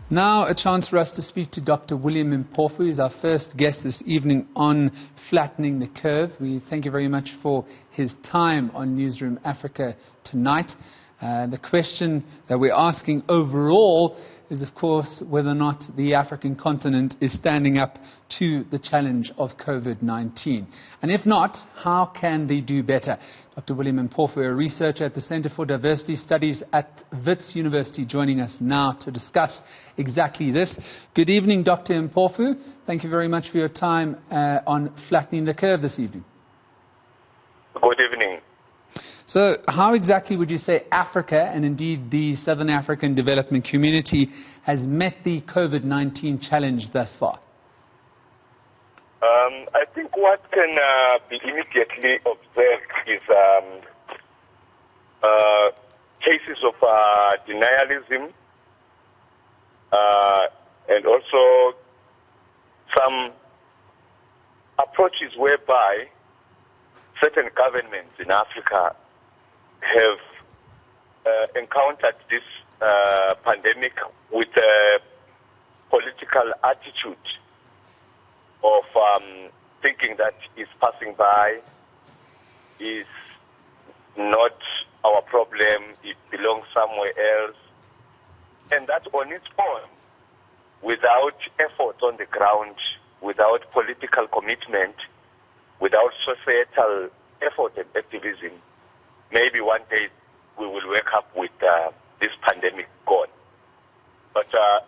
Now a chance for us to speak to Dr. William Mpofu. He's our first guest this evening on Flattening the Curve. We thank you very much for his time on Newsroom Africa tonight. The question that we're asking overall is, of course, whether or not the African continent is standing up to the challenge of COVID-19. And if not, how can they do better? Dr. William Mpofu, a researcher at the Center for Diversity Studies at Wits University, joining us now to discuss exactly this. Good evening, Dr. Mpofu. Thank you very much for your time on Flattening the Curve this evening. Good evening. So how exactly would you say Africa, and indeed the Southern African development community, has met the COVID-19 challenge thus far? I think what can be immediately observed is cases of denialism and also some approaches whereby certain governments in Africa have encountered this pandemic with a political attitude of thinking that is passing by, is not our problem, it belongs somewhere else, and that on its own, without effort on the ground, without political commitment, without societal effort and activism, maybe one day we will wake up with this pandemic gone. But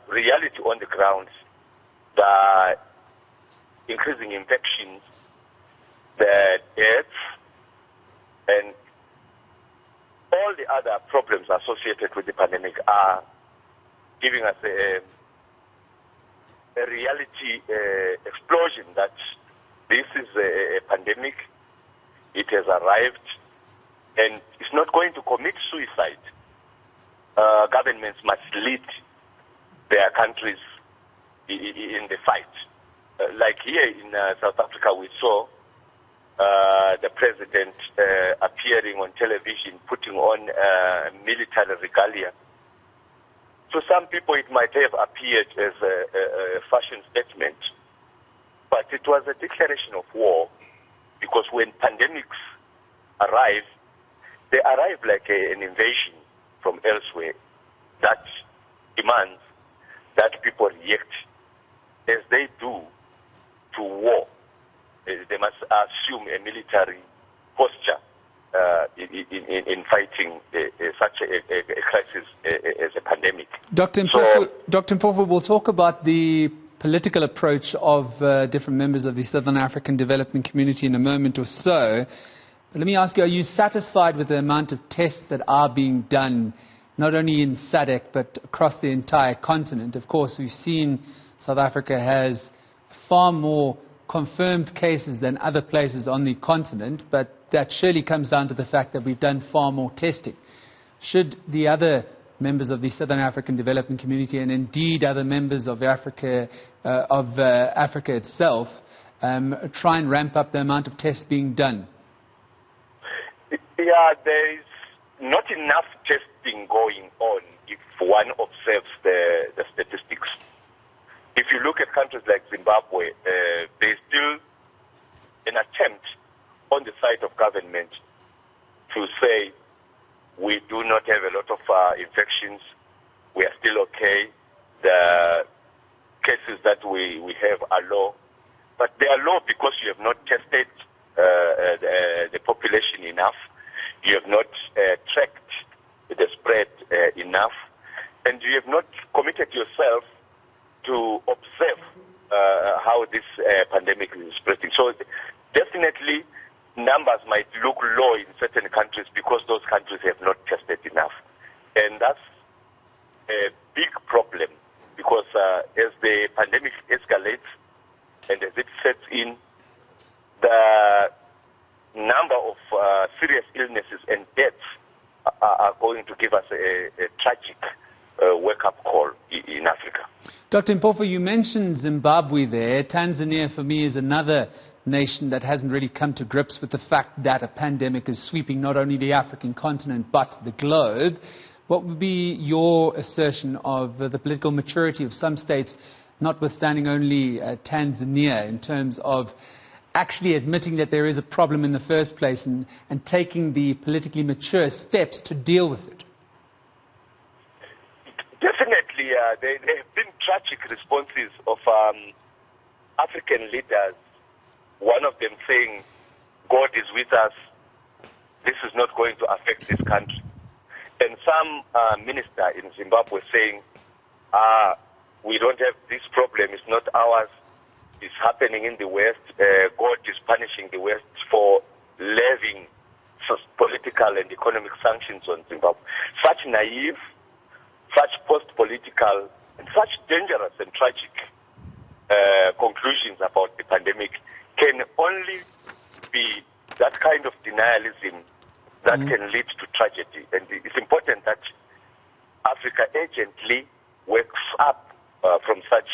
reality on the ground, the increasing infections, the deaths, and all the other problems associated with the pandemic are giving us a reality explosion that this is a pandemic. It has arrived, and it's not going to commit suicide. Governments must lead their countries in the fight. Like here in South Africa, we saw the president appearing on television, putting on military regalia. To some people, it might have appeared as a fashion statement, but it was a declaration of war, because when pandemics arrive, they arrive like an invasion from elsewhere that demands that people react as they do to war. They must assume a military posture in fighting such a crisis as a pandemic. Dr. Mpofu, we'll talk about the political approach of different members of the Southern African development community in a moment or so. But let me ask you, are you satisfied with the amount of tests that are being done, not only in SADC, but across the entire continent? Of course, we've seen South Africa has far more confirmed cases than other places on the continent, but that surely comes down to the fact that we've done far more testing. Should the other members of the Southern African development community, and indeed other members of Africa itself, try and ramp up the amount of tests being done? Yeah, there is not enough testing going on if one observes the statistics. If you look at countries like Zimbabwe, there's still an attempt on the side of government to say we do not have a lot of infections, we are still okay, the cases that we have are low. But they are low because you have not tested the population enough, you have not tracked the spread enough, and you have not committed yourself to observe how this pandemic is spreading. So definitely numbers might look low in certain countries because those countries have not tested enough. And that's a big problem, because as the pandemic escalates and as it sets in, the number of serious illnesses and deaths are going to give us a tragic wake-up call in Africa. Dr. Mpofu, you mentioned Zimbabwe there. Tanzania, for me, is another nation that hasn't really come to grips with the fact that a pandemic is sweeping not only the African continent but the globe. What would be your assertion of the political maturity of some states, notwithstanding only Tanzania, in terms of actually admitting that there is a problem in the first place and taking the politically mature steps to deal with it? Definitely, there have been tragic responses of African leaders, one of them saying, God is with us, this is not going to affect this country. And some minister in Zimbabwe saying, we don't have this problem, it's not ours, it's happening in the West, God is punishing the West for levying political and economic sanctions on Zimbabwe. Such naive, such post-political, and such dangerous and tragic conclusions about the pandemic can only be that kind of denialism that can lead to tragedy. And it's important that Africa urgently wakes up from such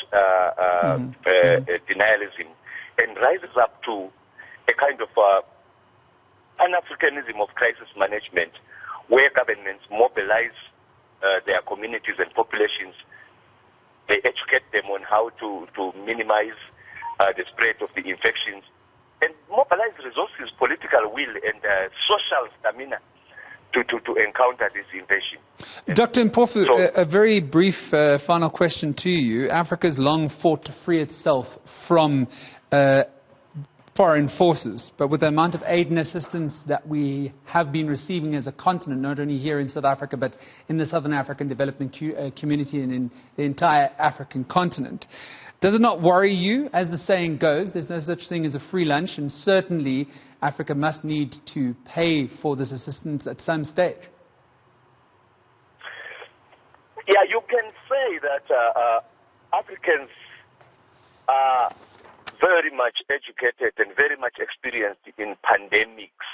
denialism and rises up to a kind of Pan-Africanism of crisis management, where governments mobilize their communities and populations. They educate them on how to minimize the spread of the infections and mobilize resources, political will, and social stamina to encounter this invasion. Dr. Mpofu, a very brief final question to you. Africa's long fought to free itself from foreign forces, but with the amount of aid and assistance that we have been receiving as a continent, not only here in South Africa, but in the Southern African Development Community and in the entire African continent, does it not worry you? As the saying goes, there's no such thing as a free lunch, and certainly Africa must need to pay for this assistance at some stage. Yeah, you can say that Africans are very much educated and very much experienced in pandemics.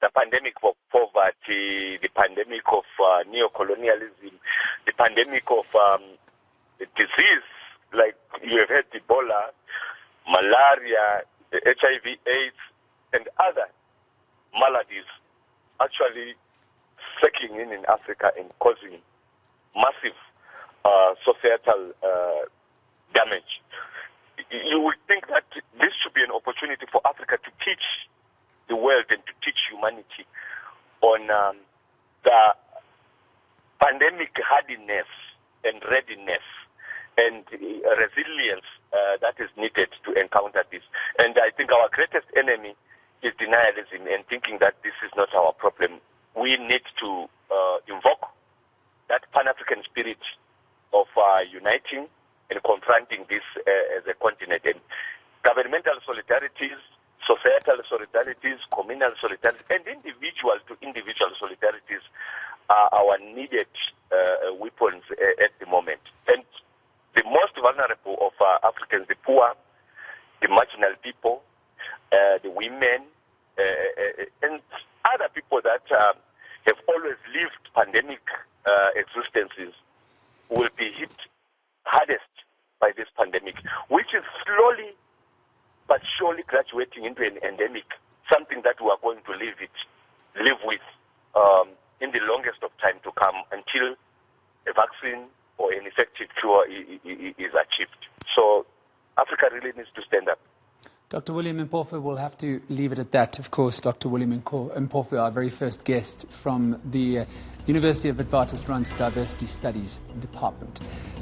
The pandemic of poverty, the pandemic of neocolonialism, the pandemic of disease, like you have had Ebola, malaria, the HIV/AIDS, and other maladies actually circling in Africa and causing massive societal damage. You would think that this should be an opportunity for Africa to teach the world and to teach humanity on the pandemic hardiness and readiness and resilience that is needed to encounter this. And I think our greatest enemy is denialism and thinking that this is not our problem. We need to invoke that Pan-African spirit of uniting and confronting this as a continent. And governmental solidarities, societal solidarities, communal solidarities, and individual to individual solidarities are our needed weapons at the moment. And the most vulnerable of Africans, the poor, the marginal people, the women, and other people that have always lived pandemic existences will be hit hardest by this pandemic, which is slowly but surely graduating into an endemic, something that we are going to live with in the longest of time to come until a vaccine or an effective cure is achieved. So Africa really needs to stand up. Dr. William Mpofu, we'll have to leave it at that. Of course, Dr. William Mpofu, our very first guest from the University of Witwatersrand's Diversity Studies Department.